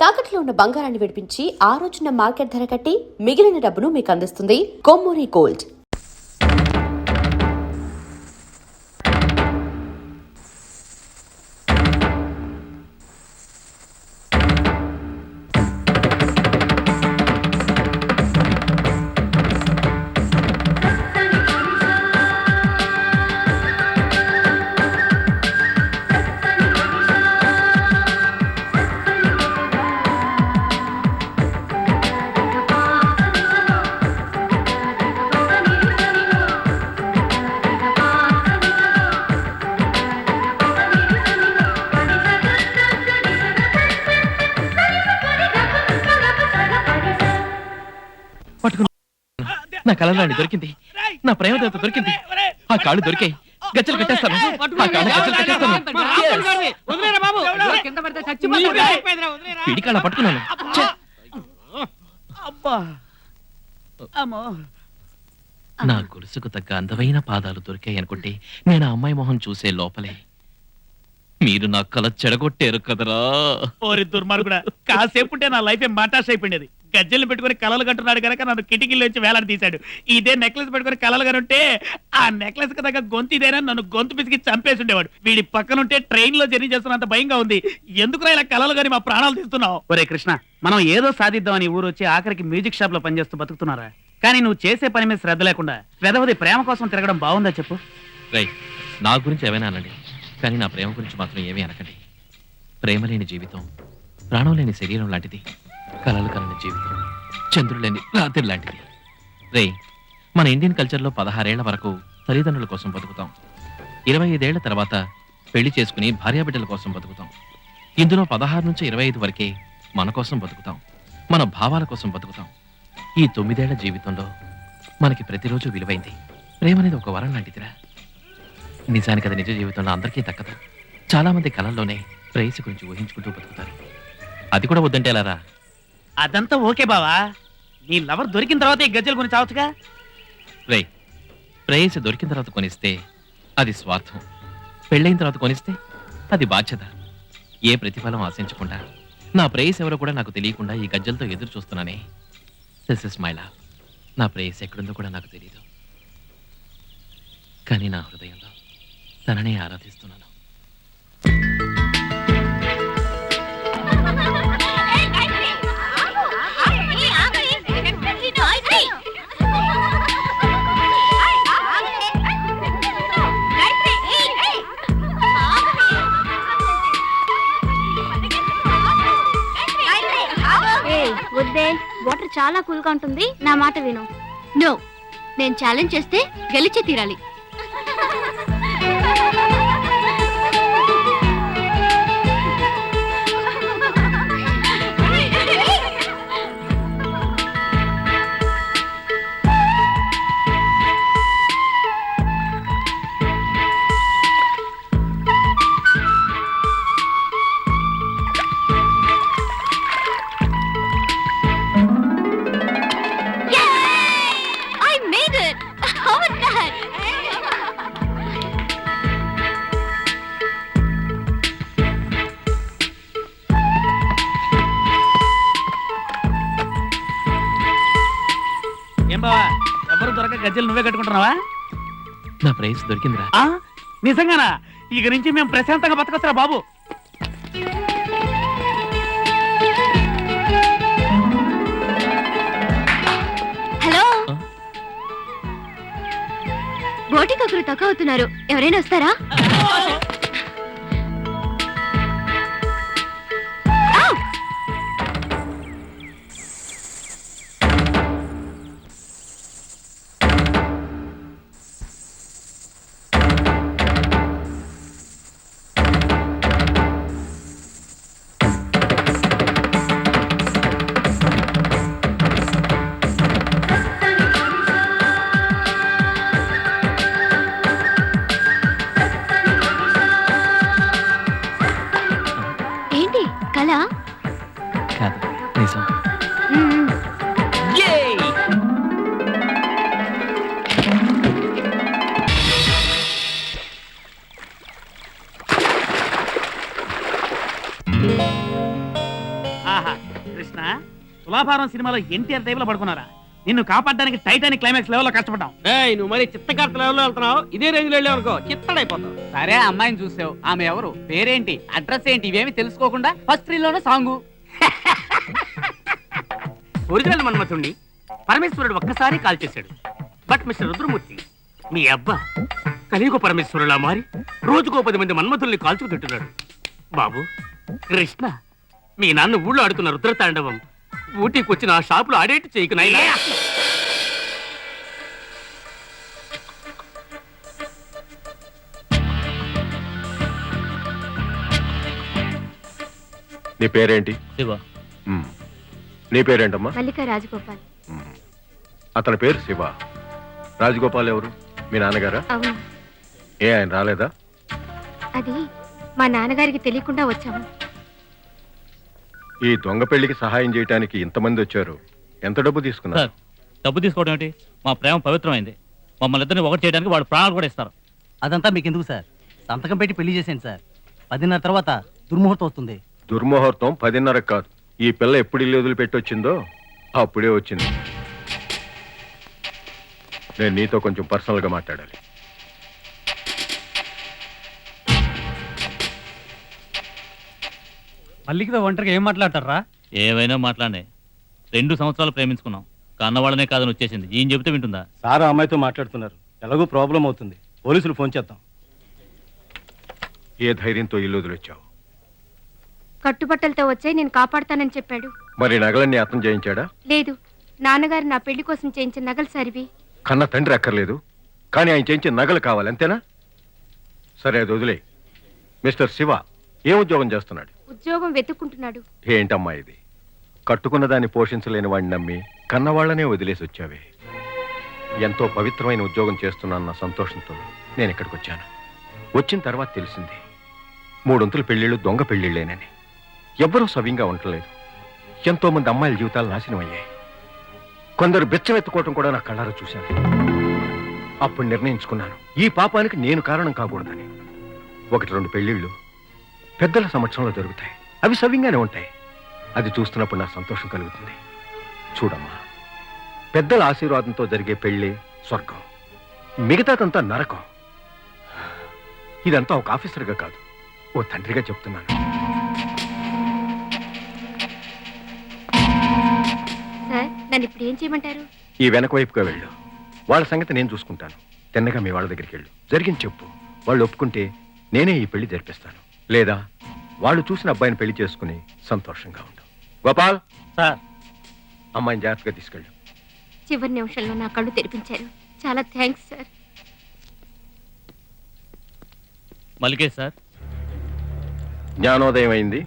తాకట్లో ఉన్న బంగారాన్ని విడిపించి ఆ రోజున మార్కెట్ ధర కట్టి మిగిలిన డబ్బును మీకు అందిస్తుంది కొమ్మూరి గోల్డ్. నా కళలాంటి దొరికింది, నా ప్రేమదేవత దొరికింది. ఆ కాళ్ళు దొరికాయి, గజ్జలు కట్టేస్తాను. పిడికాళ్ళ పట్టుకున్నాను. నా గొలుసుకు తగ్గ అందమైన పాదాలు దొరికాయి అనుకుంటే నేను ఆ అమ్మాయి మొహం చూసే లోపలే మీరు నా కళ చెడగొట్టారు కదరా. ఓరి దుర్మార్గుడా, కాసేపుంటే నా లైఫ్ మాటాష్ అయిపోయింది. గజ్జలు పెట్టుకుని కలలు కంటున్నాడు కనుక నన్ను కిటికీలో వచ్చి వేలాడి తీశాడు. ఇదే నెక్లెస్ పెట్టుకుని కలలు కనుంటే ఆ నెక్లెస్ కి తగ్గ గొంతు ఇదేనా నన్ను గొంతు పిసికి చంపేసి ఉండేవాడు. వీడి పక్కనుంటే ట్రైన్ లో జర్నీ చేస్తున్నంత భయంగా ఉంది. ఎందుకురా ఇలా కలలు గాని మా ప్రాణాలు తీస్తున్నావు? ఒరే కృష్ణ, మనం ఏదో సాధిద్దామని ఊరు వచ్చి ఆఖరికి మ్యూజిక్ షాప్ లో పనిచేస్తూ బతుకుతున్నారా? కానీ నువ్వు చేసే పని మీద శ్రద్ధ లేకుండా వెదవది ప్రేమ కోసం తిరగడం బాగుందా చెప్పు? రైట్, నా గురించి ఏమైనా అనండి, కానీ నా ప్రేమ గురించి మాత్రం ఏమీ అనకండి. ప్రేమ లేని జీవితం ప్రాణం లేని శరీరం లాంటిది, కలలు కలని జీవితం చంద్రుడు లేని రాత్రి లాంటిది. రే, మన ఇండియన్ కల్చర్లో 16 ఏళ్ల వరకు తల్లిదండ్రుల కోసం బతుకుతాం. 25 ఏళ్ల తర్వాత పెళ్లి చేసుకుని భార్యాబిడ్డల కోసం బతుకుతాం. ఇందులో 16 నుంచి 25 వరకే మన కోసం బతుకుతాం, మన భావాల కోసం బతుకుతాం. ఈ 9 ఏళ్ల జీవితంలో మనకి ప్రతిరోజు విలువైంది. ప్రేమ అనేది ఒక వరం లాంటిదిరా. నిజానికి అది నిజ జీవితంలో అందరికీ దక్కదు. చాలా మంది కళల్లోనే ప్రేయసి గురించి ఊహించుకుంటూ బతుకుతారు. అది కూడా వద్దంటే ఎలారా? అదంతా ఓకే బావా, నీ లవర్ దొరికిన తర్వాత ఈ గజ్జల గురించి అవచ్చుగా. రే, ప్రేయసి దొరికిన తర్వాత కొనిస్తే అది స్వార్థం, పెళ్ళైన తర్వాత కొనిస్తే అది బాధ్యత. ఏ ప్రతిఫలం ఆశించకుండా నా ప్రేయసి ఎవరో కూడా నాకు తెలియకుండా ఈ గజ్జలతో ఎదురు చూస్తున్నానే. This is my love. నా ప్రేయసి ఎక్కడుందో కూడా నాకు తెలియదు, కానీ నా హృదయంలో తననే ఆరాధిస్తున్నాను. వద్దే, వాటర్ చాలా కూల్ గా ఉంటుంది, నా మాట విను. నో, నేను ఛాలెంజ్ చేస్తే గెలిచే తీరాలి. ఎవరు దొరక గజ్జలు నువ్వే కట్టుకుంటున్నావా? నా ప్రైస్ దొరికిందిరా. నిజంగానా? ఇక నుంచి మేము ప్రశాంతంగా బతకొచ్చరా బాబు. హలో, బోటికి ఒకరు తక్కువ అవుతున్నారు, ఎవరైనా వస్తారా? కాదు, నిజం. ఆహా, కృష్ణ తులాభారం సినిమాలో ఎన్టీఆర్ టైప్ లో పడుకున్నారా? నిన్ను కాపాడడానికి టైటానిక్ క్లైమాక్స్ లెవెల్లో కష్టపడ్డాం. నువ్వు మరి చిత్తకార్త లెవెల్లో వెళ్తున్నావు, ఇదే రేంజ్ లో వెళ్ళావనుకో చిత్తడైపోతావు. సరే అమ్మాయిని చూసావు, ఆమె ఎవరు, పేరేంటి, అడ్రస్ ఏంటి, ఇవేమి తెలుసుకోకుండా ఫస్ట్ రీల్లోనే సాంగు. ఒరిజినల్ మన్మథుణ్ణి పరమేశ్వరుడు ఒక్కసారి కాల్ చేశాడు. బట్ మిస్టర్ రుద్రమూర్తి, మీ అబ్బా కలియుగ పరమేశ్వరులా మారి రోజుకో 10 మంది మన్మథుల్ని కాల్చుకు తింటున్నాడు. బాబు కృష్ణ, మీ నాన్న ఊళ్ళో ఆడుతున్న రుద్రతాండవం ఊటీకి వచ్చిన ఆ షాపులో ఆడేట్టు చేయకు నాయనా. నీ పేరేంటి? శివ. మ్మ్. నీ పేరేంటమ్మా? మల్లిక రాజగోపాల్. మ్మ్. అతని పేరు శివ. రాజగోపాల్ ఎవరు? మీ నాన్నగారా? అవును, ఏ ఆయన రాలేదా? అది మా నాన్నగారికి తెలియకుండా వచ్చాము. ఈ దొంగ పెళ్లికి సహాయం చేయడానికి ఇంతమంది వచ్చారు. ఎంత డబ్బు తీసుకున్నారు? సార్, డబ్బు తీసుకోవడం ఏంటి? మా ప్రేమ పవిత్రమైంది. మమ్మల్ని ఇద్దరిని ఒకటి చేయడానికి వాడు ప్రాణాలు కూడా ఇస్తారు. అదంతా మీకు ఎందుకు సార్? సంతకం పెట్టి పెళ్లి చేసేయండి సార్. 10:30 తర్వాత దుర్ముహూర్తం వస్తుంది. దుర్ముహూర్తం 10:30 కాదు. ఈ పిల్ల ఎప్పుడు ఇల్లు వదిలిపెట్టి వచ్చిందో అప్పుడే వచ్చింది. నేను నీతో కొంచెం పర్సనల్ గా మాట్లాడాలి. మల్లికతో ఒంటరిగా ఏం మాట్లాడతారా? ఏవైనా మాట్లాడే 2 సంవత్సరాలు ప్రేమించుకున్నాం. కన్నవాళ్ళనే కాదని వచ్చేసింది. ఏం చెబితే వింటుందా? సారా అమ్మాయితో మాట్లాడుతున్నారు. ఎలాగో ప్రాబ్లం అవుతుంది. పోలీసులు ఫోన్ చేద్దాం. ఏ ధైర్యంతో ఇల్లు వదిలొచ్చావు? కట్టుబట్టలతో వచ్చే నేను కాపాడుతానని చెప్పాడు. మరి నగలన్నీ అర్థం చేయించాడా? లేదు, నాన్నగారు నా పెళ్లి కోసం చేయించిన నగలు సరివి. కన్న తండ్రి అక్కర్లేదు, కానీ ఆయన చేయించిన నగలు కావాలి, అంతేనా? సరే, అది వదిలే. మిస్టర్ శివ ఏ ఉద్యోగం చేస్తున్నాడు? ఉద్యోగం వెతుక్కుంటున్నాడు. ఏంటమ్మా ఇది? కట్టుకున్న దాన్ని పోషించలేని వాడిని నమ్మి కన్నవాళ్లనే వదిలేసి వచ్చావే. ఎంతో పవిత్రమైన ఉద్యోగం చేస్తున్నాన్న సంతోషంతో నేను ఇక్కడికి వచ్చాను. వచ్చిన తర్వాత తెలిసింది 3 పెళ్లిళ్ళు దొంగ పెళ్లిళ్ళేనని. ఎవ్వరూ సవ్యంగా ఉండలేదు. ఎంతో మంది అమ్మాయిల జీవితాలు నాశనం అయ్యాయి. కొందరు బెచ్చమెత్తుకోవటం కూడా నా కళ్ళారా చూశాను. అప్పుడు నిర్ణయించుకున్నాను, ఈ పాపానికి నేను కారణం కాకూడదని. 1-2 పెళ్లిళ్ళు పెద్దల సమక్షంలో జరుగుతాయి. అవి సవ్యంగానే ఉంటాయి. అది చూస్తున్నప్పుడు నాకు సంతోషం కలుగుతుంది. చూడమ్మా, పెద్దల ఆశీర్వాదంతో జరిగే పెళ్లి స్వర్గం, మిగతాదంతా నరకం. ఇదంతా ఒక ఆఫీసర్గా కాదు, ఓ తండ్రిగా చెప్తున్నాను. సార్, నన్ను ఇప్పుడు ఏం చేయమంటారు? ఈ వెనక వైపుగా వెళ్ళు. వాళ్ళ సంగతి నేను చూసుకుంటాను. తిన్నగా మీ వాళ్ళ దగ్గరికి వెళ్ళు. జరిగింది చెప్పు. వాళ్ళు ఒప్పుకుంటే నేనే ఈ పెళ్లి జరిపిస్తాను. లేదా వాళ్ళు చూసిన అబ్బాయిని పెళ్లి చేసుకుని సంతోషంగా ఉండు. గోపాల్ సార్, అమ్మాయిని జాగ్రత్తగా తీసుకెళ్ళు. చివరి నిమిషంలో నా కళ్ళు తెరిపించారు. చాలా థ్యాంక్స్ సార్. మల్లికే సార్. జ్ఞానోదయం అయింది,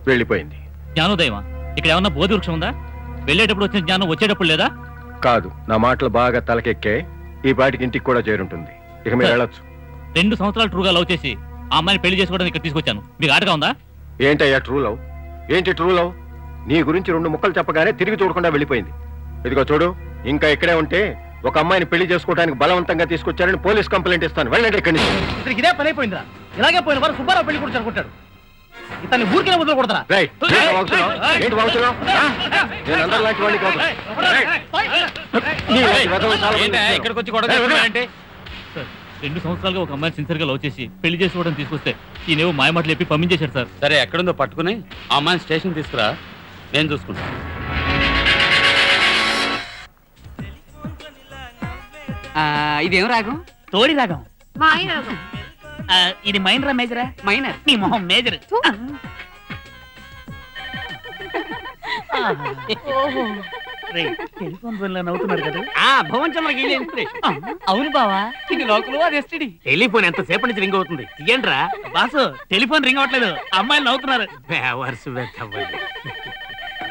వెళ్ళిపోయింది. జ్ఞానోదయమా? ఇక్కడ ఏమన్నా బోధి వృక్షం ఉందా? వెళ్ళేటప్పుడు వచ్చిన జ్ఞానం వచ్చేటప్పుడు లేదా? కాదు, నా మాటలు బాగా తలకెక్కే. ఈ పాటికి ఇంటికి కూడా చేరుంటుంది. ఇక మీరు వెళ్ళొచ్చు. 2 సంవత్సరాలు ట్రూగా లవ్ చేసి ఆ అమ్మాయిని పెళ్లి చేసుకోవడానికి ఇక్కడ తీసుకొచ్చాను. మీకు ఆటగా ఉందా? ఏంటయ్యా ట్రూ లవ్? ఏంటి ట్రూ లవ్? నీ గురించి 2 ముక్కలు చెప్పగానే తిరిగి చూడకుండా వెళ్ళిపోయింది. ఇదిగో చూడు, ఇంకా ఇక్కడే ఉంటే ఒక అమ్మాయిని పెళ్లి చేసుకోవడానికి బలవంతంగా తీసుకొచ్చారని పోలీస్ కంప్లైంట్ ఇస్తాను. వెళ్ళండి ఇక్కడి నుంచి. ఇతనికి ఇదే పని అయిపోయిందిరా. ఇలాగే పోయిన వారు సుబ్బారావు పెళ్లి కూడా అనుకుంటాడు. ఇతన్ని ఊరికే వదిలి కొడతారా? రేయ్, ఏంటి వాగుతున్నావ్? ఏంటి వాగుతున్నావ్? నేను అందరిలాంటి వాడిని కాదు. నీ లాంటి వెధవలు చాలా మంది ఉన్నారు. ఇక్కడికి వచ్చి గొడవ చేస్తున్నారంటే? సార్, 2 సంవత్సరాలుగా ఒక అమ్మాయిని సిన్సియర్గా లవ్ చేసి పెళ్లి చేసుకోవడానికి తీసుకొస్తే ఈయనేవో మాయమాటలు చెప్పి పంపించేశారు సార్. సరే, ఎక్కడుందో పట్టుకుని ఆ అమ్మాయిని స్టేషన్ తీసుకురా, నేను చూసుకుంటాను. ఇదేం రాగం? తోడి రాగం. మాయరాగం. ఇది మైనరా మేజరా? మైనర్. నీ మొహం మేజర్. టెలిఫోన్ ఫోన్ లో నవ్వుతున్నారు కదా. భవంచంలోకి ఇదే ఇన్స్పిరేషన్. అవును బావా, ఇది లోకల్ అది ఎస్టీడీ. టెలిఫోన్ ఎంతసేపటి నుంచి రింగ్ అవుతుంది, తీయండిరా. బాసు, టెలిఫోన్ రింగ్ అవ్వట్లేదు, అమ్మాయిలు నవ్వుతున్నారు.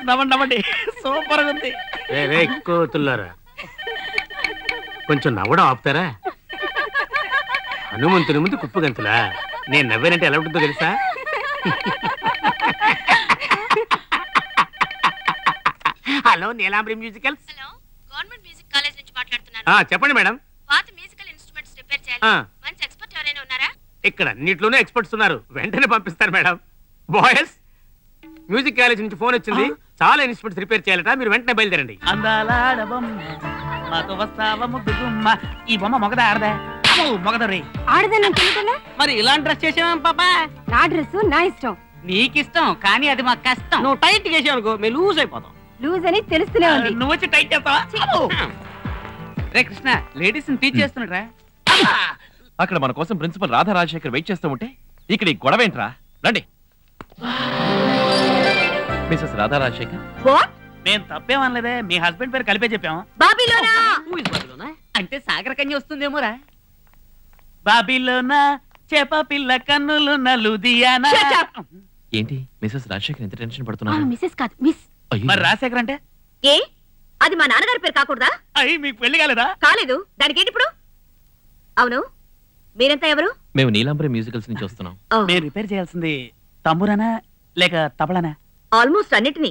నవ్వండి నవ్వండి, సూపర్ గా ఉంది. కోతుల్లారా, కొంచెం నవ్వడం ఆపుతారా? హనుమంతుని ముందు కుప్పు గంతులా. నేను నవ్వేనంటే ఎలా ఉంటుందో తెలుసా? Hello, Neelambari musicals. Hello, government music college నుంచి మాట్లాడుతున్నాను. చెప్పండి మేడం. పాత మ్యూజికల్ ఇన్స్ట్రుమెంట్స్ రిపేర్ చేయాలి. మంచి ఎక్స్పర్ట్ ఎవరైనా ఉన్నారా? ఇక్కడ అన్నిట్లోనే ఎక్స్పర్ట్స్ ఉన్నారు. వెంటనే పంపిస్తారు మేడం. బాయ్స్, మ్యూజిక్ కాలేజ్ నుంచి ఫోన్ వచ్చింది. చాలా ఇన్స్ట్రుమెంట్స్ రిపేర్ చేయాలట, మీరు వెంటనే బయలుదేరండి. అందాల ఆడబొమ్మ మాతో వస్తావ ముద్దు గుమ్మ. ఈ బొమ్మ మొగదా ఆడదా? మొగదరి ఆడదని తెలుగుతున్నా మరి ఇలాంటి డ్రెస్ చేసావా పాపా? నా డ్రెస్ నా ఇష్టం. నీకు ఇష్టం కానీ అది మాకు కష్టం. నువ్వు టైట్ చేసావు అనుకో మేము లూజ్ అయిపోతాం. లూజ్ అని తెలుస్తూనే ఉంది. నువ్వు వచ్చి టైట్ చేస్తావా? రే కృష్ణ, లేడీస్ ని టీచ్ చేస్తున్నాడు. అక్కడ మన కోసం ప్రిన్సిపల్ రాధా రాజశేఖర్ వెయిట్ చేస్తూ ఉంటే ఇక్కడ ఈ గొడవ ఏంట్రా? రండి. మిసెస్ రాధా రాజశేఖర్. నేను తప్పేమనలేదే, మీ హస్బెండ్ పేరు కలిపే చెప్పాము. బాబీలోనా అంటే సాగర కన్య వస్తుందేమోరా. బాబీలోనా చేప పిల్ల కన్నులు నలుదియానా. ఏంటి మిసెస్ రాజశేఖర్ ఎంత టెన్షన్ పడుతున్నారు? మిస్సెస్ కాదు మిస్. అయ్యో. మరి రాజశేఖర్ అంటే? ఏ అది మా నాన్నగారి పేరు కాకూడదా? అయ్యి మీకు పెళ్లి కాలేదా? కాలేదు, దానికి ఏంటి ఇప్పుడు? అవును, మీరంతా ఎవరు? మేము నీలాంబరి మ్యూజికల్స్ నుంచి వస్తున్నాం. మీరు రిపేర్ చేయాల్సింది తంబురానా లేక తబలానా? ఆల్మోస్ట్ అన్నిటినీ.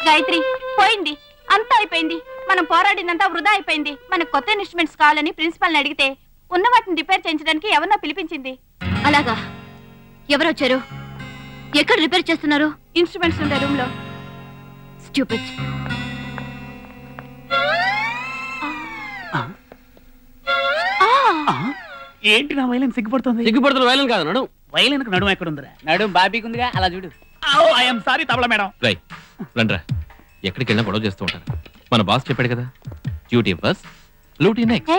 గాయత్రి, పోయింది, అంతా అయిపోయింది. మనం పోరాడిందంతా వృధా అయిపోయింది. మనకు కొత్త ఇన్స్ట్రుమెంట్స్ కావాలని ప్రిన్సిపల్ని అడిగితే ఉన్న వాటిని రిపేర్ చేయించడానికి ఎవరన్నా పిలిపించింది. అలాగా? ఎవరు వచ్చారు? ఎక్కడ రిపేర్ చేస్తున్నారు? ఇన్స్ట్రుమెంట్స్ ఉండే రూమ్ లో. స్టూపిడ్. ఏంటి నా వైలెన్ సిగ్గుపడుతుంది? సిగ్గుపడుతున్న వైలెన్ కాదు, నడు. వైలెన్ కు నడుము ఎక్కడ ఉందిరా? నడుం బాబీకి ఉందిగా, అలా చూడు. I'm sorry tabla madam. రై రండ్రా. ఎక్కడికి వెళ్ళినా గొడవ చేస్తూ ఉంటారు. మన బాస్ చెప్పాడు కదా, డ్యూటీ ఫస్ట్ లూటీ నెక్స్ట్.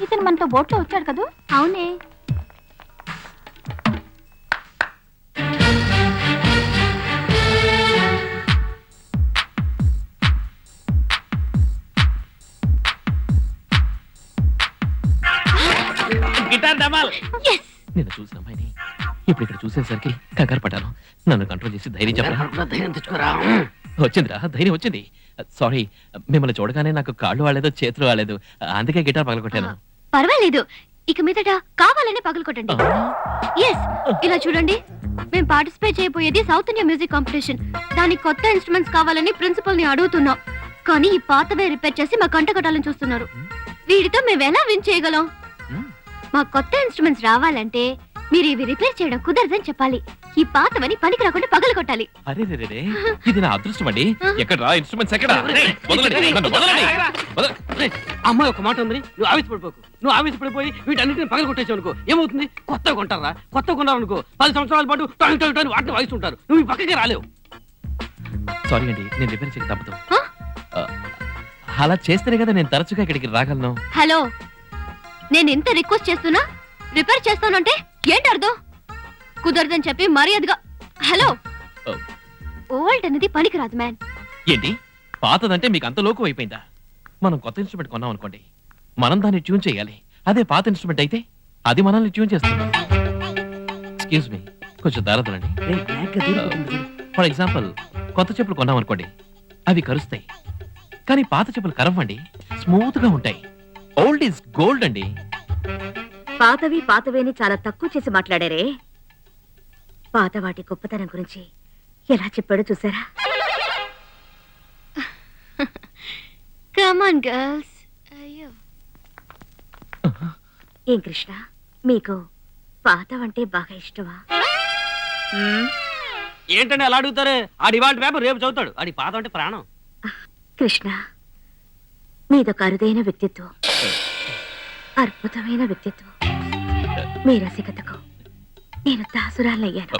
ఇతను మనతో బోట్లో వచ్చాడు కదా? అవునే. గిటార్ డమాల్. నేను చూసిన అమ్మాయిని ఇప్పుడు ఇక్కడ చూసేసరికి కంగారు పడ్డాను. నన్ను కంట్రోల్ చేసి ధైర్యం చెప్పరా. ధైర్యం తెచ్చుకోరా. వచ్చిందిరా, ధైర్యం వచ్చింది. సారీ, మిమ్మల్ని చూడగానే నాకు కాళ్ళు వాలేదు, చేతులు వాలేదు, అందుకే గిటార్ పగలగొట్టాను. పర్వాలేదు, ఇక మీదట కావాలని పగలకొట్టండి. ఎస్, ఇలా చూడండి, మేము పార్టిసిపేట్ చేయబోయేది సౌత్ ఇండియా మ్యూజిక్ కాంపిటీషన్. దానికి కొత్త ఇన్స్ట్రుమెంట్స్ కావాలని ప్రిన్సిపల్ ని అడుగుతున్నాం. కానీ ఈ పాతవే రిపేర్ చేసి మా కంట కట్టాలని చూస్తున్నారు. వీటితో మేము ఎలా విన్ చేయగలం? మా కొత్త ఇన్స్ట్రుమెంట్స్ రావాలంటే మీరు ఇవి రిపేర్ చేయడం కుదరదని చెప్పాలి. ఈ పాతవని పనికి రాకుండా పగలు కొట్టాలి. అరే రే రే, ఇది నా అదృష్టం అండి. ఎక్కడ రా ఇన్స్ట్రుమెంట్స్ ఎక్కడ? వదలండి, నన్ను వదలండి. అమ్మాయి ఒక మాట ఉందని నువ్వు ఆవేశపడిపోకు. నువ్వు ఆవేశపడిపోయి వీటన్నిటిని పగలు కొట్టేసావు అనుకో, ఏమవుతుంది? కొత్తగా కొంటారా? కొత్తగా కొన్నారనుకో 10 సంవత్సరాల పాటు టాని వాటిని వాయిస్తుంటారు. నువ్వు ఈ పక్కకి రాలేవు. సారీ అండి, నేను రిపేర్ చేయక తప్పదు. అలా చేస్తేనే కదా నేను తరచుగా ఇక్కడికి రాగలను. హలో, నేను ఇంత రిక్వెస్ట్ చేస్తున్నా రిపేర్ చేస్తానంటే ఏంటి అర్థం? కుదరదని చెప్పి మర్యాదగా. హలో, ఓల్డ్ అనేది పనికిరాదు మ్యాన్. ఏంటి పాతదంటే మీకు అంత లోకం అయిపోయిందా? మనం కొత్త ఇన్స్ట్రుమెంట్ కొన్నాం అనుకోండి, మనం దాన్ని ట్యూన్ చేయాలి. అదే పాత ఇన్స్ట్రుమెంట్ అయితే అది మనల్ని ట్యూన్ చేస్తుంది. ఎక్స్క్యూజ్ మీ, కొంచెం దారదలండి. ఫర్ ఎగ్జాంపుల్, కొత్త చెప్పులు కొన్నాం అనుకోండి, అవి కరుస్తాయి. కానీ పాత చెప్పులు కరవ్వండి, స్మూత్ గా ఉంటాయి. ఓల్డ్ ఈజ్ గోల్డ్ అండి. పాతవి పాతవేని చాలా తక్కువ చేసి మాట్లాడారే. పాత వాటి గొప్పతనం గురించి ఎలా చెప్పాడో చూసారా? కమాన్ గర్ల్స్. అయ్యో, ఏం కృష్ణ, మీకు పాతవంటే బాగా ఇష్టమా? ఏంటంటే అలా అడుగుతారు? ఆడి ఇవాళ పేపర్ రేపు చదువుతాడు. ఆడి పాత అంటే ప్రాణం. కృష్ణ, మీదొక అరుదైన వ్యక్తిత్వం, అద్భుతమైన వ్యక్తిత్వం. మీ రసికతకు నేను దాసురాలయ్యాను.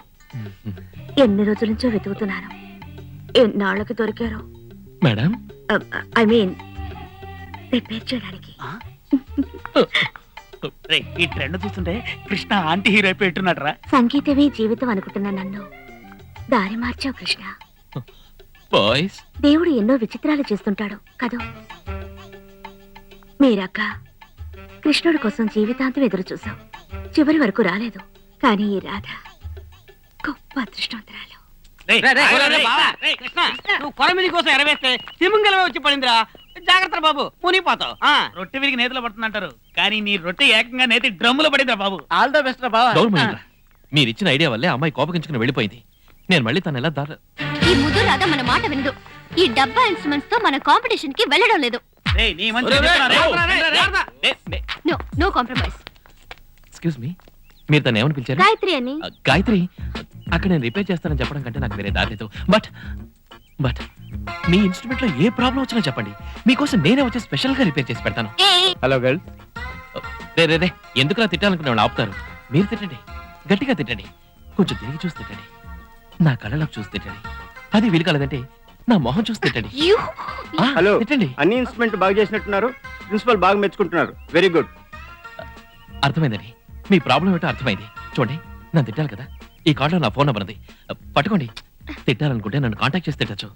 ఎన్ని రోజుల నుంచో వెతుకుతున్నాను. ఎన్నాళ్ళకి దొరికారో. మేడం, ఐ మీన్ రిపేర్ చేయడానికి. ఈ ట్రెండ్ చూస్తుంటే కృష్ణ ఆంటీ హీరో అయిపోయి పెట్టున్నాడు రా. సంగీతమే జీవితం అనుకుంటున్నా నన్ను దారి మార్చావు కృష్ణ. బాయ్స్, దేవుడు ఎన్నో విచిత్రాలు చేస్తుంటాడు కదూ. మీరక్క కృష్ణుడి కోసం జీవితాంతం ఎదురు చూసాం. చివరి వరకు రాలేదు. కానీ ఈ రాధ గొప్ప అదృష్టవంతురాలు. నువ్వు కొరమిది కోసం ఎరవేస్తే సిమంగలమే వచ్చి పడిందిరా. జాగ్రత్త బాబు, మునిగిపోతావు. రొట్టె విరిగి నేతిలో పడుతుందంటారు, కానీ నీ రొట్టె ఏకంగా నేతి డ్రమ్ములో పడిందా బాబు. ఆల్ ద బెస్ట్ రా బాబా. గౌరవమేంట్రా? మీరు ఇచ్చిన ఐడియా వల్లే అమ్మాయి కోపగించుకుని వెళ్ళిపోయింది. నేను మళ్ళీ తను ఎలా దారి. ఈ ముద్దు రాధ మన మాట వినదు. ఈ డబ్బా ఇన్స్ట్రుమెంట్స్ తో మన కాంపిటీషన్ కి వెళ్ళడం లేదు. No no compromise. Excuse me, మీరు తను ఏమని పిలిచారు? గాయత్రి అని. గాయత్రి, అక్కడ నేను రిపేర్ చేస్తానని చెప్పడం కంటే నాకు వేరే దారి లేదు. బట్ మీ ఇన్స్ట్రుమెంట్ లో ఏ ప్రాబ్లం వచ్చినా చెప్పండి, మీకోసం నేనే వచ్చి స్పెషల్ గా రిపేర్ చేసి పెడతాను. Hello girl. రే రే రే, ఎందుకులా తిట్టాలనుకునే వాళ్ళు ఆపుతారు. మీరు తిట్టండి, గట్టిగా తిట్టండి, కొంచెం తిరిగి చూసి తిట్టండి, నా కళ్ళలోకి చూసి తిట్టండి. అది వీలు కాలేదంటే నా మొహం చూసి తిట్టండి. ఆ, హలో. తిట్టండి. అన్ని ఇన్స్ట్రుమెంట్ బాగా చేసినట్టున్నారు. ప్రిన్సిపల్ బాగా మెచ్చుకుంటున్నారు. Very good. అర్థమైందండి, మీ ప్రాబ్లం ఏంటో అర్థమైంది. చూడండి, నన్ను తిట్టాలి కదా, ఈ కార్డులో నా ఫోన్ నెంబర్ ఉంది, పట్టుకోండి. తిట్టాలనుకుంటే నన్ను కాంటాక్ట్ చేసి తిట్టచ్చు.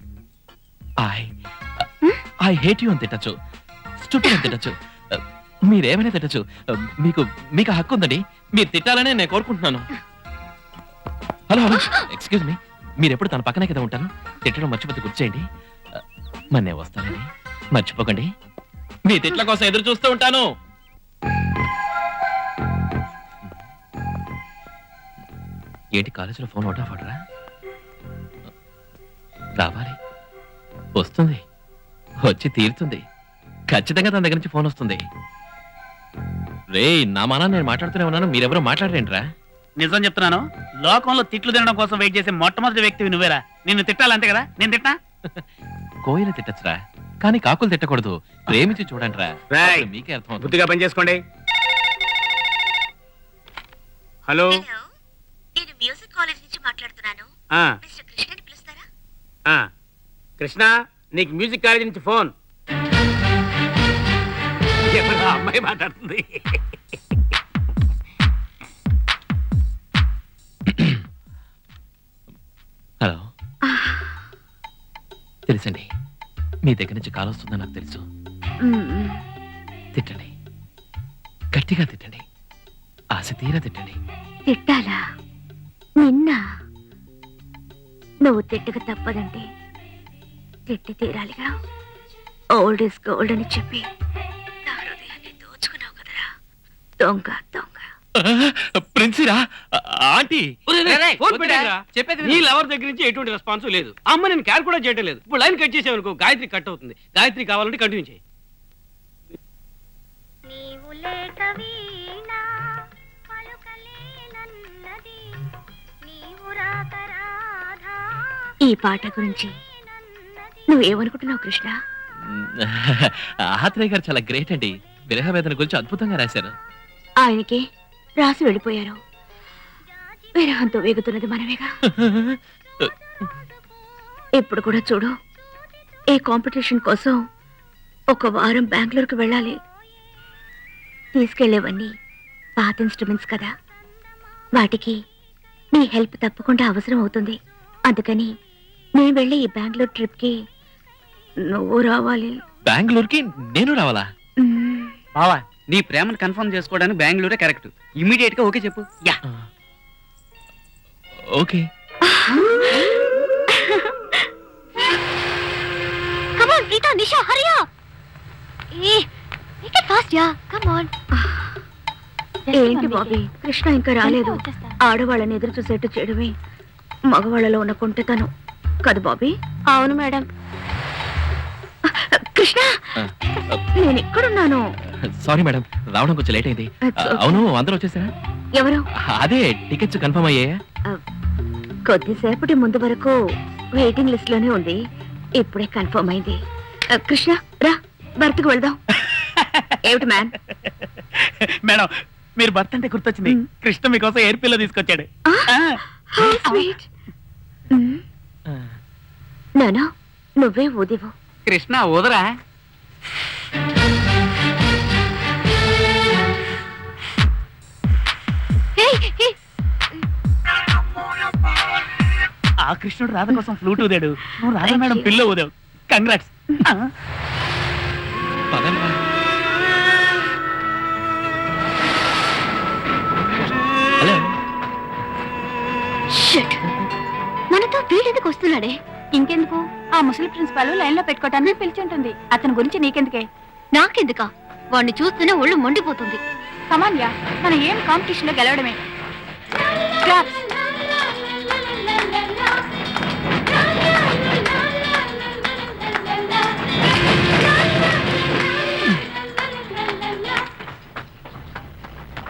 ఐ హేట్ యూ అని తిట్టచ్చు, స్టూపిడ్ అని తిట్టచ్చు, మీరేమైనా తిట్టచ్చు. మీకు మీకు హక్కు ఉందండి, మీరు తిట్టాలనే నేను కోరుకుంటున్నాను. హలో హలో, ఎక్స్క్యూజ్ మీ, మీరు ఎప్పుడు తన పక్కనే కదా ఉంటారు. తిట్టడం మర్చిపోతే గుర్తు చేయండి. మరి నేను వస్తానండి, మర్చిపోకండి. మీ తిట్ల కోసం ఎదురు చూస్తూ ఉంటాను. ఏంటి కాలేజీలో ఫోన్ అవుట్ ఆఫ్ ఆర్డరా? రావాలి, వస్తుంది, వచ్చి తీరుతుంది. ఖచ్చితంగా తన దగ్గర నుంచి ఫోన్ వస్తుంది. రే, నా మానా నేను మాట్లాడుతూనే ఉన్నాను, మీరెవరో మాట్లాడరేంట్రా? నిజం చెప్తున్నాను, లోకంలో తిట్లు తినడం కోసం వెయిట్ చేసే మొట్టమొదటి వ్యక్తివి నువ్వేరా. నిన్ను తిట్టాలంతే కదా, నేను తిట్టా. కోయిల తిట్టచ్చురా, కానీ కాకులు తిట్టకూడదు. ప్రేమించి చూడండి రా, రేయ్, మీకే అర్థం అవుతుంది. బుద్ధిగా పని చేసుకోండి. హలో. నేను మ్యూజిక్ కాలేజ్ నుంచి మాట్లాడుతున్నాను. ఆ, మిస్టర్ కృష్ణని పిలుస్తారా? ఆ. కృష్ణ, నీకు మ్యూజిక్ కాలేజ్ నుంచి ఫోన్. ఎవరో అమ్మాయి మాట్లాడుతుంది. హలో, తెలుసండి, మీ దగ్గర నుంచి కాల్ వస్తుందని నాకు తెలుసు. తిట్టండి, గట్టిగా తిట్టండి, ఆశ తీరా తిట్టండి. తిట్టాలా? నిన్న నువ్వు తిట్టక తప్పదంటే తిట్టి తీరాలిగా. ఓల్డ్ ఇస్ గోల్డ్ అని చెప్పి నా హృదయాన్ని దోచుకున్నావు కదరా, దొంగ దొంగ. ప్రిన్సిరా, ఆంటీ, నీ లవర్ దగ్గర నుంచి ఎటువంటి రెస్పాన్స్ లేదు. అమ్మ నేను క్యార్ కూడా చేయడం లేదు. ఇప్పుడు లైన్ కట్ చేసావు అనుకో, గాయత్రి కట్ అవుతుంది. గాయత్రి కావాలంటే కంటిన్యూ చేయి. ఈ పాట గురించి నువ్వేమనుకుంటున్నావు కృష్ణ? ఆత్రేయ గారు చాలా గ్రేట్ అండి. విరహ వేదన గురించి అద్భుతంగా రాశారు. ఆయనకి రాసి వెళ్ళిపోయారు. విరహంతో వేగుతున్నది మనమేగా. ఇప్పుడు కూడా చూడు, ఈ కాంపిటీషన్ కోసం ఒక వారం బెంగళూరుకు వెళ్ళాలి. తీసుకెళ్లేవన్నీ పాత ఇన్స్ట్రుమెంట్స్ కదా, వాటికి నీ హెల్ప్ తప్పకుండా అవసరం అవుతుంది. అందుకని నేను వెళ్ళి ఈ బెంగళూరు ట్రిప్ కి నువ్వు రావాలి. బెంగళూరుకి నేను రావాలా? బావా, నీ ప్రేమను కన్ఫర్మ్ చేసుకోవడానికి బెంగళూరే కరెక్ట్. ఇమీడియట్ గా ఓకే చెప్పు. Yeah, okay. Come on, Rita, Nisha, hurry up. Make it fast, yeah. Come on. ఏంటి బాబీ, కృష్ణ ఇంకా రాలేదు. ఆడవాళ్ళని ఎదురు చూసేట్టు చేయడమే మగవాళ్ళలో ఉన్న కుంటతనం కదా బాబీ? అవును మేడం. కృష్ణ, నేను ఎక్కడున్నాను? సారీ మేడం, రావడం కొంచెం లేట్ అయింది. That's okay. అవును, అందరూ వచ్చేసారా? ఎవరు? అదే, టికెట్స్ కన్ఫర్మ్ అయ్యాయా? కొద్దిసేపటి ముందు వరకు వెయిటింగ్ లిస్ట్ లోనే ఉంది, ఇప్పుడే కన్ఫర్మ్ అయింది. కృష్ణ రా, బర్త్కి వెళ్దాం. ఏమిటి మ్యాన్? మేడం, మీరు భర్త అంటే గుర్తొచ్చింది. కృష్ణ మీకోసం ఎయిర్ పిల్లో తీసుకొచ్చాడు. How sweet. నానా, నువ్వే ఊదివు. కృష్ణ ఊదరా. ఆ కృష్ణుడు రాధ కోసం ఫ్లూట్ ఊదాడు, నువ్వు రాధా మేడం పిల్లో ఊదావు. కంగ్రాట్స్. పదండి రా. Hello, Shit. మనతో వీడెందుకు వస్తున్నాడే? ఇంకెందుకు, ఆ ముసలి ప్రిన్సిపాల్ లైన్ లో పెట్టుకోవటానికి పిలిచుంటుంది. అతని గురించి నీకెందుకే? నాకెందుకా? వాడిని చూస్తేనే ఒళ్ళు మండిపోతుంది. కమాన్యా, మన ఏం కాంపిటీషన్ లో గెలవడమే. Claps.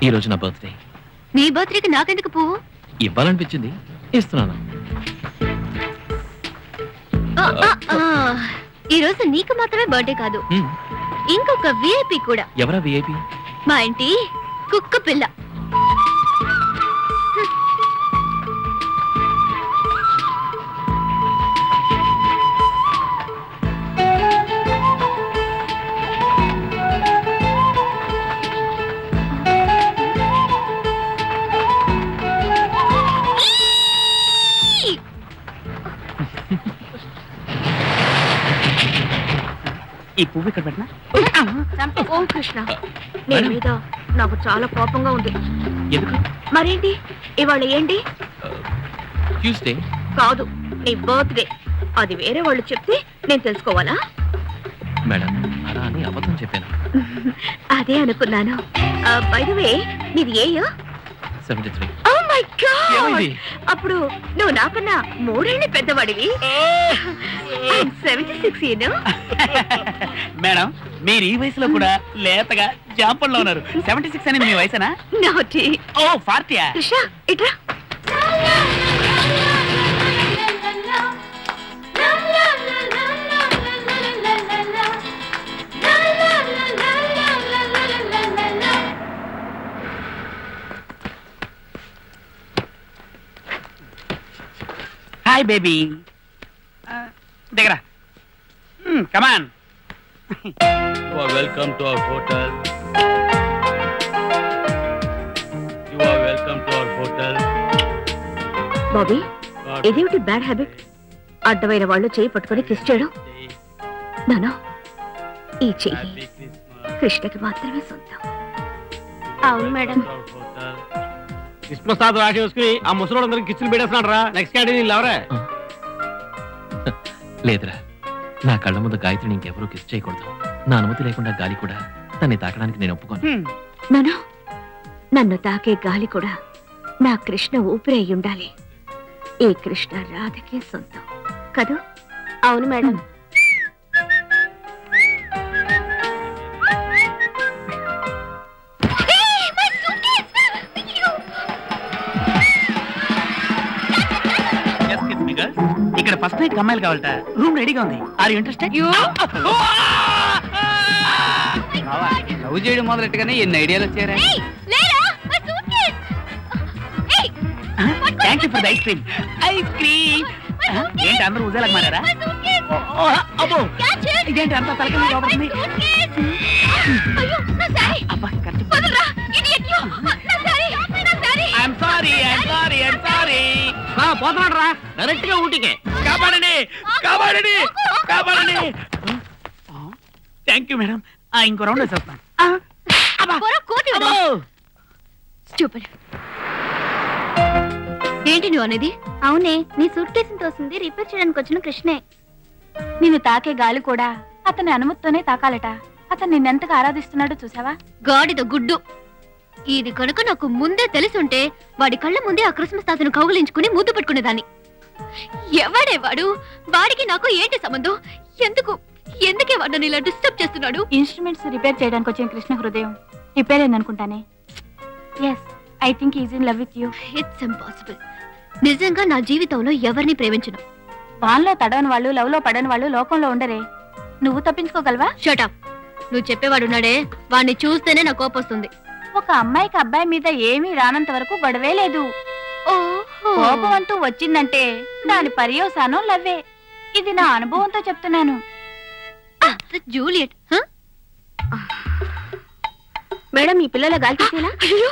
ఈ రోజు నా బర్త్డే. నీ బర్త్డేకి నాకెందుకు పువ్వు? ఇవ్వాలనిపించింది, ఇస్తున్నాను. ఈ రోజు నీకు మాత్రమే బర్త్డే కాదు, హ్మ్. ఇంకొక విఐపి కూడా. ఎవరా విఐపి? మా ఇంటి కుక్క పిల్ల. ఈ పువ్వు ఇక్కడ పెట్టినా ఓ కృష్ణ, నీ మీద నాకు చాలా కోపంగా ఉంది. ఎందుకు? మరేంటి ఇవాళ ఏంటి? ట్యూస్డే. కాదు, నీ బర్త్డే. అది వేరే వాళ్ళు చెప్తే నేను తెలుసుకోవాలా? మేడం అలా అని అబద్ధం చెప్పాను. అదే అనుకున్నాను. బై ద వే, నీది ఏ ఇయర్? 73. Oh my God! ఏమైంది? అప్పుడు నువ్వు నాకన్నా 3 ఏళ్ల పెద్దవాడివి. 76 you know? మేడం మీరు ఈ వయసులో కూడా లేతగా జాంపంలో ఉన్నారు. 76 అనేది మీ వయసేనా? Naughty. ఓ 40. కృష్ణ ఇట్రా. Hi baby. దగ్గర కమాన్. You are welcome to our hotel. You are welcome to our hotel. Bobby, God ఇదేమిటి బ్యాడ్ హ్యాబిట్? అడ్డమైన వాళ్ళు చేయి పట్టుకొని కిస్ చేయడం. day. నానా, ఈ చెయ్యి Happy Christmas. కృష్ణకి మాత్రమే సొంతం. అవును madam. To our hotel. Krishnaprasad రాసి వేసుకుని ఆ ముసలోళ్ళందరికీ కిచ్చులు పెట్టేస్తున్నాడు రా. నెక్స్ట్ క్యాంటీన్ ఎవరే? లేదురా, నా కళ్ళ ముందు గాయత్రిని ఇంకెవరూ కిస్ చేయకూడదు. నా అనుమతి లేకుండా గాలి కూడా తన్ని తాకడానికి నేను ఒప్పుకోను. నానా, నన్ను తాకే గాలి కూడా నా కృష్ణ ఊపిరి అయి ఉండాలి. ఈ కృష్ణ రాధకే సొంతం కదూ? అవును మేడం. ఇక్కడ ఫస్ట్ నైట్ అమ్మాయిలు కావాలట. రూమ్ రెడీగా ఉంది. Are you interested? లవ్ చేయడం మొదలెట్టుగానే ఎన్ని ఐడియాలు వచ్చారా? Thank you for the ice cream. Ice cream ఏంటి అందరూ ఉజేలకు మారారా? అబ్బో ఇదేంటి అంత తలకి కాబట్టి అబ్బా ఖర్చు. I'm sorry. పోతున్నాడు రా డైరెక్ట్ గా ఊటీకే. కాపాడండి, కాపాడండి, కాపాడండి. Thank you madam. ఇంకో రౌండ్ వేసేస్తాను. ఏంటి నువ్వు అనేది? అవునే, నీ సూట్ కేసుని తోసింది రిపేర్ చేయడానికి వచ్చిన కృష్ణే. నిన్ను తాకే గాలి కూడా అతని అనుమతితోనే తాకాలట. అతను నిన్నెంతగా ఆరాధిస్తున్నాడో చూసావా? గాడిద గుడ్డు. ఇది కనుక నాకు ముందే తెలిసుంటే వాడి కళ్ళ ముందే ఆ క్రిస్మస్ తాతను కౌగిలించుకుని ముద్దు పెట్టుకునేదాన్ని. ఎవడే వాడు? వాడికి నాకు ఏంటి సంబంధం? ఎందుకే వాడు నన్ను ఇలా డిస్టర్బ్ చేస్తున్నాడు? ఇన్స్ట్రుమెంట్స్ రిపేర్ చేయడానికి వచ్చిన కృష్ణ హృదయం రిపేర్ అయిందనుకుంటానే. Yes, I think is in love with you. It's impossible. నిజంగా నా జీవితంలో ఎవరిని ప్రేమించను. వాన్లో తడవని వాళ్ళు, లవ్ లో పడని వాళ్ళు లోకంలో ఉండరే. నువ్వు తప్పించుకోగలవా? షటప్. నువ్వు చెప్పేవాడున్నాడే, వాడిని చూస్తేనే నా కోపం వస్తుంది. ఒక అమ్మాయికి అబ్బాయి మీద ఏమీ రానంత వరకు గొడవే లేదు. కోపం అంటూ వచ్చిందంటే దాని పర్యవసానం లవ్వే. ఇది నా అనుభవంతో చెప్తున్నాను. జూలియట్. మేడం, ఈ పిల్లల గాలి తీసేలా? అయ్యో,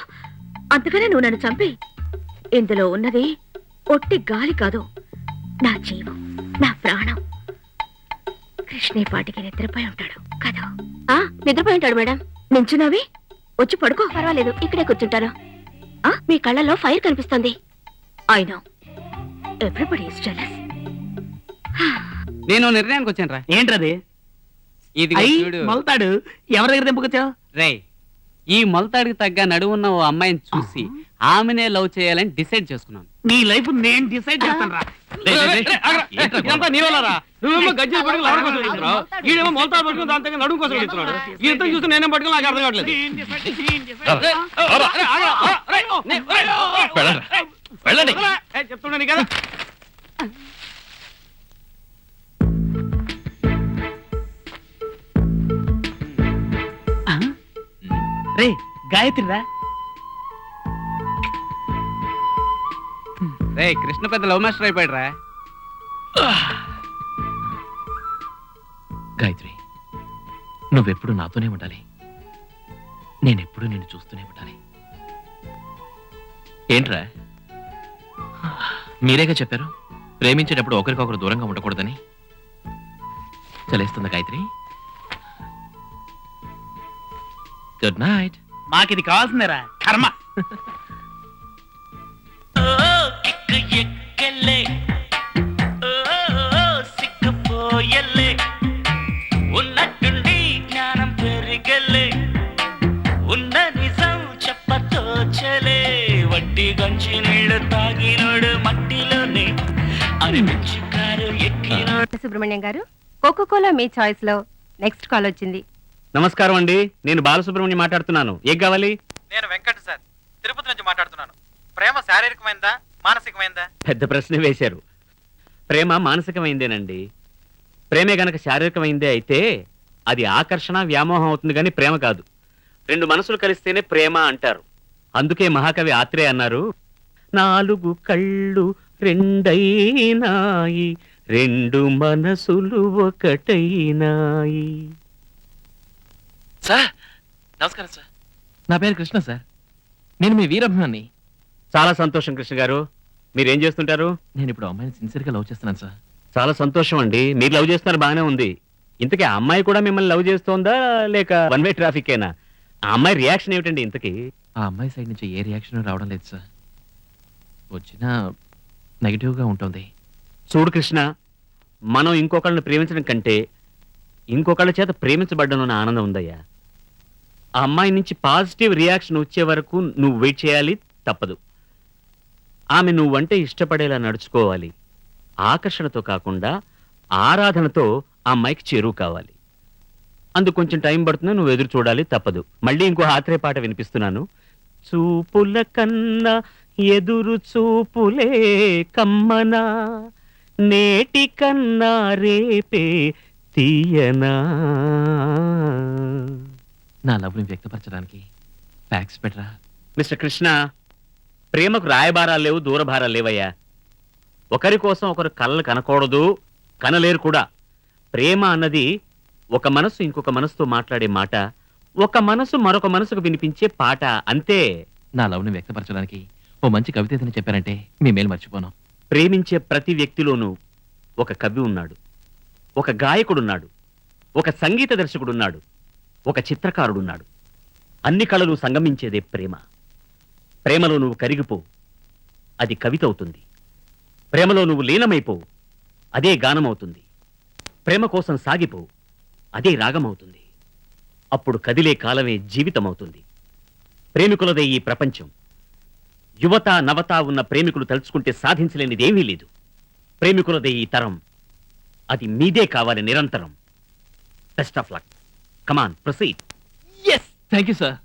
అంతగానే నువ్వు నన్ను చంపి. ఇందులో ఉన్నది ఒట్టి గాలి కాదు, నా జీవం, నా ప్రాణం. కృష్ణే పాటికి నిద్రపోయి ఉంటాడు కదా? నిద్రపోయి ఉంటాడు మేడం. నించున్నావి, వచ్చి పడుకో. పర్వాలేదు, ఇక్కడే కూర్చుంటాను. మీ కళ్ళలో ఫైర్ కనిపిస్తుంది. I know everybody is jealous. నేను నిర్ణయానికి వచ్చాను రా. ఏంటది? ఇది మొలతాడు. ఎవరి దగ్గర తెంపుకొచ్చావు? రే, ఈ మొలతాడికి తగ్గ నడువున్న ఓ అమ్మాయిని చూసి ఆమెనే లవ్ చేయాలని డిసైడ్ చేసుకున్నాను. నీ లైఫ్ నేను డిసైడ్ చేస్తాను రా. ఇదంతా నీ వల్లరా. నువ్వేమో గజ్జలు పట్టుకుని లవడ కోసం వెళ్తున్నావు, ఈడేమో మొలతాడు పట్టుకుని దాని దగ్గర నడుము కోసం వెళ్తున్నాడు. ఇదంతా చూస్తే నేనేం పట్టుకుని నాకు అర్థం కావట్లేదు. వెళ్ళండి. చెప్తున్నా నీ కదా. రే గాయత్రి రా. రే కృష్ణ పెద్ద లవ్ మాస్టర్ అయిపోయాడు రా. గాయత్రి, నువ్వెప్పుడు నాతోనే ఉండాలి. నేనెప్పుడు నిన్ను చూస్తూనే ఉండాలి. ఏంట్రా, మీరేగా చెప్పారు ప్రేమించేటప్పుడు ఒకరికొకరు దూరంగా ఉండకూడదని. చలేస్తుందా గాయత్రి? Good night. మాకిది కావాల్సిందేరా కర్మ. ఉన్నట్టుండి జ్ఞానం పెరిగలే, ఉన్న నిజం చెప్పతోచలే, వడ్డీ గంచి నీళ్లు తాగినోడు మట్టిలోనే అనిపించుకారు ఎక్కినోడు. సుబ్రహ్మణ్యం గారు, కోకోకోలా మీ చాయిస్ లో నెక్స్ట్ కాల్ వచ్చింది. నమస్కారం అండి, నేను బాలసుబ్రహ్మణ్యం మాట్లాడుతున్నాను. ఏం కావాలి? నేను వెంకట్ సార్, తిరుపతి నుంచి మాట్లాడుతున్నాను. ప్రేమ శారీరకమైందా మానసికమైందా? పెద్ద ప్రశ్న వేశారు. ప్రేమ మానసికమైందేనండి. ప్రేమే గనక శారీరకమైందే అయితే అది ఆకర్షణ వ్యామోహం అవుతుంది కానీ ప్రేమ కాదు. రెండు మనసులు కలిస్తేనే ప్రేమ అంటారు. అందుకే మహాకవి ఆత్రేయ అన్నారు, నాలుగు కళ్ళు రెండైనాయి, రెండు మనసులు ఒకటైనాయి. సార్ నమస్కారం సార్. నా పేరు కృష్ణ సార్. నేను మీ వీరాభిమాన్ని. చాలా సంతోషం కృష్ణ గారు. మీరేం చేస్తుంటారు? నేను ఇప్పుడు అమ్మాయిని సిన్సియర్గా లవ్ చేస్తున్నాను సార్. చాలా సంతోషం అండి, మీరు లవ్ చేస్తున్నారు బాగానే ఉంది. ఇంతకీ ఆ అమ్మాయి కూడా మిమ్మల్ని లవ్ చేస్తోందా లేక వన్ వే ట్రాఫికేనా? ఆ అమ్మాయి రియాక్షన్ ఏమిటండి ఇంతకీ? ఆ అమ్మాయి సైడ్ నుంచి ఏ రియాక్షన్ రావడం లేదు సార్. వచ్చినా నెగిటివ్గా ఉంటుంది. చూడు కృష్ణ, మనం ఇంకొకళ్ళని ప్రేమించడం కంటే ఇంకొకళ్ళ చేత ప్రేమించబడ్డం అన్న ఆనందం ఉందయ్యా. ఆ అమ్మాయి నుంచి పాజిటివ్ రియాక్షన్ వచ్చే వరకు నువ్వు వెయిట్ చేయాలి, తప్పదు. ఆమె నువ్వంటే ఇష్టపడేలా నడుచుకోవాలి. ఆకర్షణతో కాకుండా ఆరాధనతో ఆ అమ్మాయికి చేరువు కావాలి. అందుకు కొంచెం టైం పడుతుంది, నువ్వు ఎదురు చూడాలి, తప్పదు. మళ్ళీ ఇంకో ఆత్రేయ పాట వినిపిస్తున్నాను. చూపుల కన్నా ఎదురు చూపులే కమ్మనా, నేటి కన్నా రేపే తీయనా. నా లవ్ని వ్యక్తపరచడానికి ఫ్యాక్స్ బెటరా? మిస్టర్ కృష్ణ, ప్రేమకు రాయబారాలు లేవు, దూరభారాలు లేవయ్యా. ఒకరి కోసం ఒకరు కలలు కనకూడదు, కనలేరు కూడా. ప్రేమ అన్నది ఒక మనసు ఇంకొక మనసుతో మాట్లాడే మాట, ఒక మనసు మరొక మనసుకు వినిపించే పాట, అంతే. నా లవ్ని వ్యక్తపరచడానికి ఓ మంచి కవిత ఏదైనా చెప్పారంటే మీ మేలు మర్చిపోను. ప్రేమించే ప్రతి వ్యక్తిలోనూ ఒక కవి ఉన్నాడు, ఒక గాయకుడున్నాడు, ఒక సంగీత దర్శకుడున్నాడు, ఒక చిత్రకారుడున్నాడు. అన్ని కళలు సంగమించేదే ప్రేమ. ప్రేమలో నువ్వు కరిగిపో, అది కవిత అవుతుంది. ప్రేమలో నువ్వు లీనమైపో, అదే గానమవుతుంది. ప్రేమ కోసం సాగిపో, అదే రాగమవుతుంది. అప్పుడు కదిలే కాలమే జీవితమవుతుంది. ప్రేమికులదే ఈ ప్రపంచం. యువత నవత ఉన్న ప్రేమికులు తలుచుకుంటే సాధించలేనిదేమీ లేదు. ప్రేమికులదే ఈ తరం, అది మీదే కావాలి నిరంతరం. Best of luck. Come on proceed. Thank you sir.